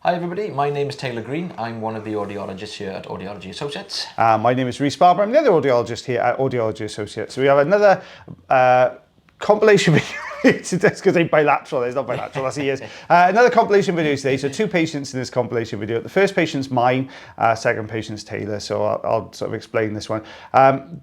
Hi everybody, my name is Taylor Green. I'm one of the audiologists here at Audiology Associates. My name is Rhys Barber. I'm the other audiologist here at Audiology Associates. So we have another compilation video. It's because they're bilateral. It's not bilateral, that's he is. Another compilation video today. So 2 patients in this compilation video. The first patient's mine, second patient's Taylor. So I'll sort of explain this one.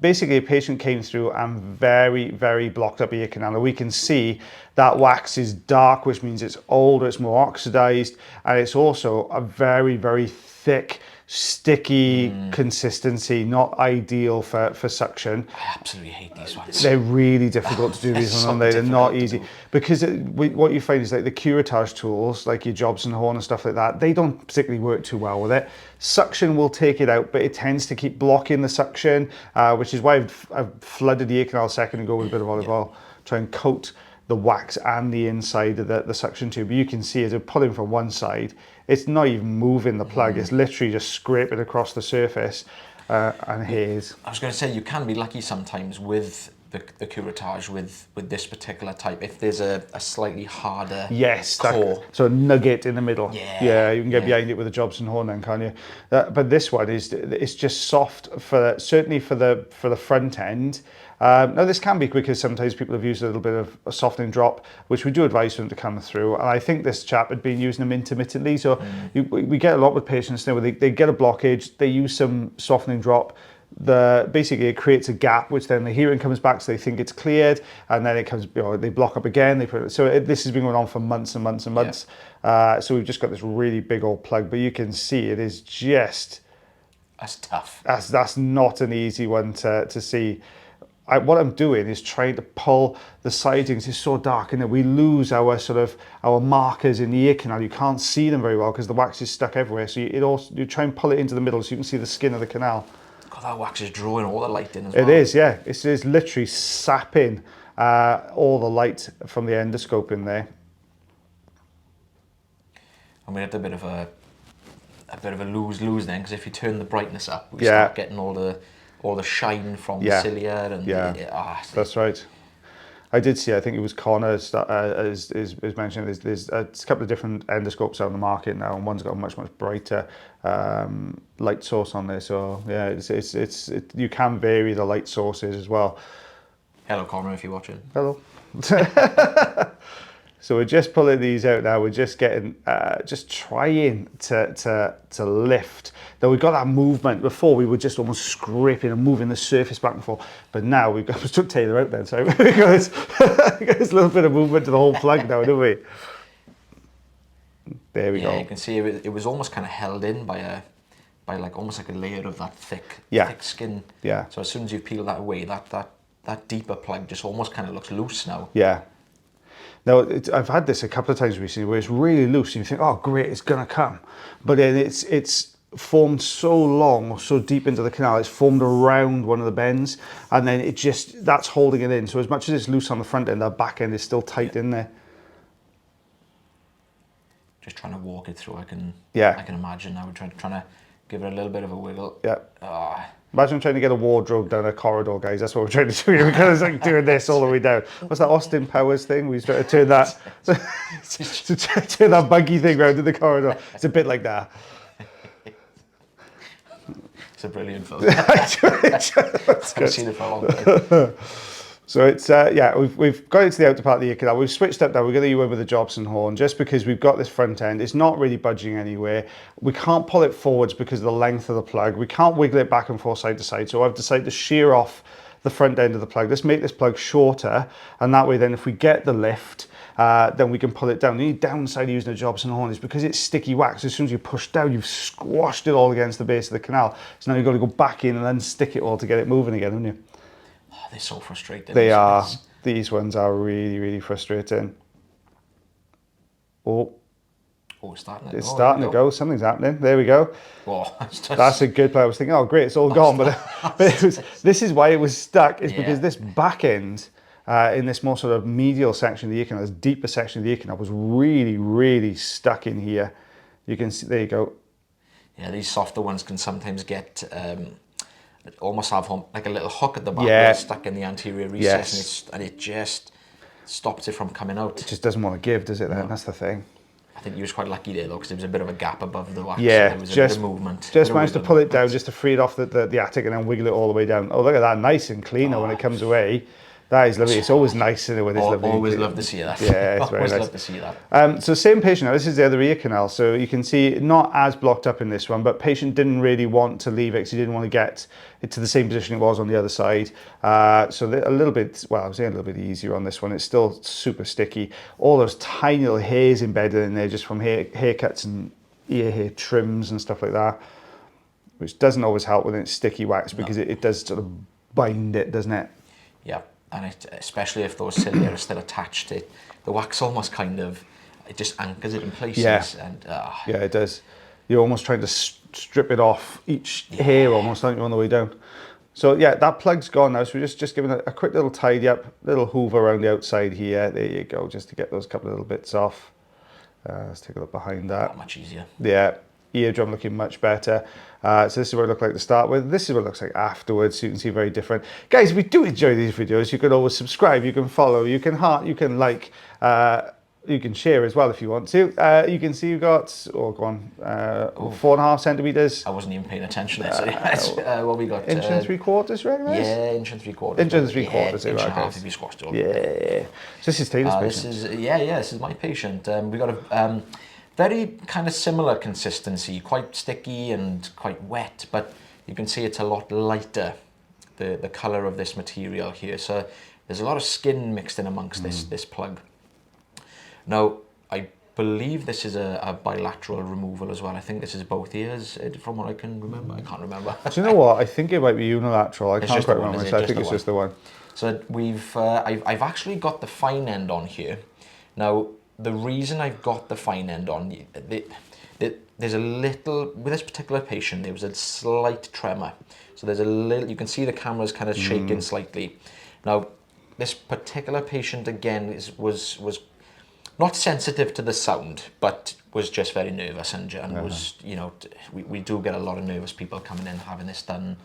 Basically, a patient came through and very, very blocked up ear canal. And we can see that wax is dark, which means it's older, it's more oxidized, and it's also a very, very thick, sticky consistency, not ideal for suction. I absolutely hate these ones. They're really difficult to do these ones, aren't they? They're not easy. Because what you find is like the curettage tools, like your Jobson horn and stuff like that, they don't particularly work too well with it. Suction will take it out, but it tends to keep blocking the suction, which is why I've flooded the ear canal a second ago with a bit of olive oil, try and coat the wax and the inside of the suction tube. You can see as I'm pulling from one side, it's not even moving the plug, it's literally just scraping across the surface. And here's... I was going to say, you can be lucky sometimes with the curettage with this particular type, if there's a slightly harder core. So a nugget in the middle. Yeah, you can get behind it with a Jobson horn then, can't you? But this one it's just soft, certainly for the front end. Now this can be because sometimes people have used a little bit of a softening drop, which we do advise for them to come through. And I think this chap had been using them intermittently. So we get a lot with patients now where they get a blockage, they use some softening drop. Basically it creates a gap, which then the hearing comes back, so they think it's cleared, and then it comes, they block up again. This has been going on for months and months and months. So we've just got this really big old plug, but you can see it is just... That's tough. That's not an easy one to see. What I'm doing is trying to pull the sidings. It's so dark, and we lose our markers in the ear canal. You can't see them very well because the wax is stuck everywhere. So you try and pull it into the middle so you can see the skin of the canal. God, that wax is drawing all the light in as well. It is, yeah. It's literally sapping all the light from the endoscope in there. And we had a bit of a lose then, because if you turn the brightness up, we start getting all the shine from the cilia and that's right. I did see, I think it was Connor is mentioning, there's a couple of different endoscopes out on the market now, and one's got a much brighter light source on there. So yeah, you can vary the light sources as well. Hello Connor, if you're watching. Hello. So we're just pulling these out now. We're just getting, just trying to lift. Now we've got that movement. Before we were just almost scraping and moving the surface back and forth. But now we've got, we took Taylor out then, so we've got this little bit of movement to the whole plug now, don't we? There we go. Yeah, you can see it was almost kind of held in by almost like a layer of that thick skin. Yeah. So as soon as you peel that away, that deeper plug just almost kind of looks loose now. Yeah. Now, I've had this a couple of times recently where it's really loose and you think, oh great, it's gonna come. But then it's formed so long or so deep into the canal, it's formed around one of the bends, and then that's holding it in. So as much as it's loose on the front end, that back end is still tight in there. Just trying to walk it through, I can imagine now. We're trying to give it a little bit of a wiggle. Yeah. Imagine trying to get a wardrobe down a corridor, guys. That's what we're trying to do. We're kind of like doing this all the way down. What's that Austin Powers thing? We try to turn that, turn that buggy thing around in the corridor. It's a bit like that. It's a brilliant film. I've seen it for a long time. So it's, we've got into the outer part of the ear canal. We've switched up now. We're going to use it with the Jobson horn just because we've got this front end. It's not really budging anywhere. We can't pull it forwards because of the length of the plug. We can't wiggle it back and forth side to side. So I've decided to shear off the front end of the plug. Let's make this plug shorter. And that way then if we get the lift, then we can pull it down. The only downside of using a Jobson horn is because it's sticky wax. As soon as you push down, you've squashed it all against the base of the canal. So now you've got to go back in and then stick it all to get it moving again, haven't you? They're so frustrating. They are. These ones are really, really frustrating. Oh, it's starting to go. It's starting to go. Something's happening. There we go. Oh, that's a good play. I was thinking, oh great, it's all gone. But this is why it was stuck, is because this back end in this more sort of medial section of the ear canal, this deeper section of the ear canal was really, really stuck in here. You can see, there you go. Yeah, these softer ones can sometimes get almost have like a little hook at the back stuck in the anterior recess, and it just stops it from coming out. It just doesn't want to give, does it then? No. That's the thing. I think he was quite lucky there though, because there was a bit of a gap above the wax. Yeah, so there was a bit of movement. Just managed to pull it down just to free it off the attic and then wiggle it all the way down. Oh, look at that, nice and clean when it comes away. That is lovely. It's always nice in it when it's lovely. Always love to see that. Yeah, it's very nice. Always love to see that. So same patient now, this is the other ear canal. So you can see not as blocked up in this one, but patient didn't really want to leave it because he didn't want to get it to the same position it was on the other side. So a little bit, well, I was saying a little bit easier on this one. It's still super sticky. All those tiny little hairs embedded in there just from haircuts and ear hair trims and stuff like that, which doesn't always help when it's sticky wax because it does sort of bind it, doesn't it? Yeah. And especially if those cilia are still attached, the wax almost kind of, it just anchors it in places. Yeah, and, yeah, it does. You're almost trying to strip it off each hair almost, aren't you, on the way down? So yeah, that plug's gone now. So we're just giving it a quick little tidy up, little hoover around the outside here. There you go, just to get those couple of little bits off. Let's take a look behind that. Much easier. Yeah. Eardrum looking much better. So this is what it looked like to start with. This is what it looks like afterwards. So you can see very different. Guys, if you do enjoy these videos, you can always subscribe, you can follow, you can heart, you can like, you can share as well if you want to. You can see you've got, oh, go on, 4.5 centimeters. I wasn't even paying attention there. So what we got? Inch and 3/4, right? Yeah, inch and 3/4. Inch and 3/4, inch and a half if you squashed it all. Yeah. So this is Taylor's patient. This is my patient. We got a very kind of similar consistency, quite sticky and quite wet, but you can see it's a lot lighter, the colour of this material here. So there's a lot of skin mixed in amongst this plug. Now, I believe this is a bilateral removal as well. I think this is both ears, from what I can remember. I can't remember. Do you know what? I think it might be unilateral. I can't quite remember. I think it's just the one. So I've actually got the fine end on here. Now, the reason I've got the fine end on, there's a little, with this particular patient, there was a slight tremor. So there's a little, you can see the camera's kind of shaking slightly. Now, this particular patient, again, was not sensitive to the sound, but was just very nervous and was, you know, we do get a lot of nervous people coming in having this done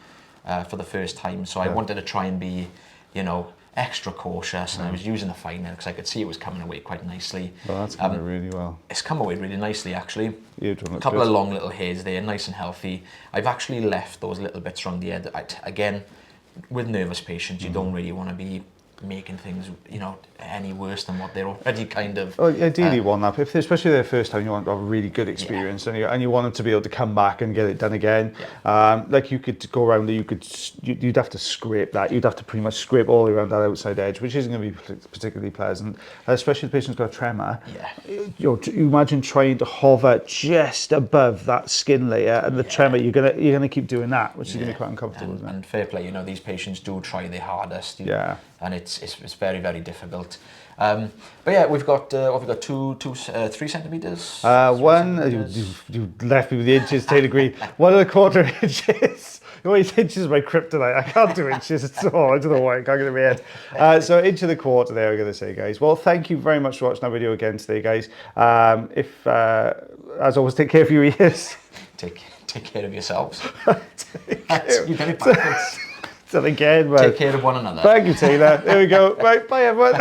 for the first time. So I wanted to try and be, you know, extra cautious, and I was using the fine end because I could see it was coming away quite nicely. Well, that's coming really well. It's come away really nicely, actually. A couple of long little hairs there, nice and healthy. I've actually left those little bits around the edge. Again, with nervous patients, you don't really want to be making things, you know, any worse than what they're already kind of. Oh, ideally, you want that. If especially their first time, you want a really good experience, and you want them to be able to come back and get it done again. Like you could go around there, you'd have to scrape that. You'd have to pretty much scrape all the way around that outside edge, which isn't going to be particularly pleasant. Especially if the patient's got a tremor. You imagine trying to hover just above that skin layer, and the tremor. You're gonna keep doing that, which is gonna be quite uncomfortable. Isn't it? And fair play, you know, these patients do try their hardest. And it's very, very difficult. But yeah, we've got 3 centimeters. You left me with the inches, Taylor Green. 1.25 inches. Oh, inches is my kryptonite. I can't do inches at all. I don't know why. I can't get it in my head. So 1.25 there, I'm going to say, guys. Well, thank you very much for watching our video again today, guys. As always, take care of your ears. Take care of yourselves. You did it backwards. So again, well, take care of one another. Thank you, Taylor. There we go. Right, bye everyone.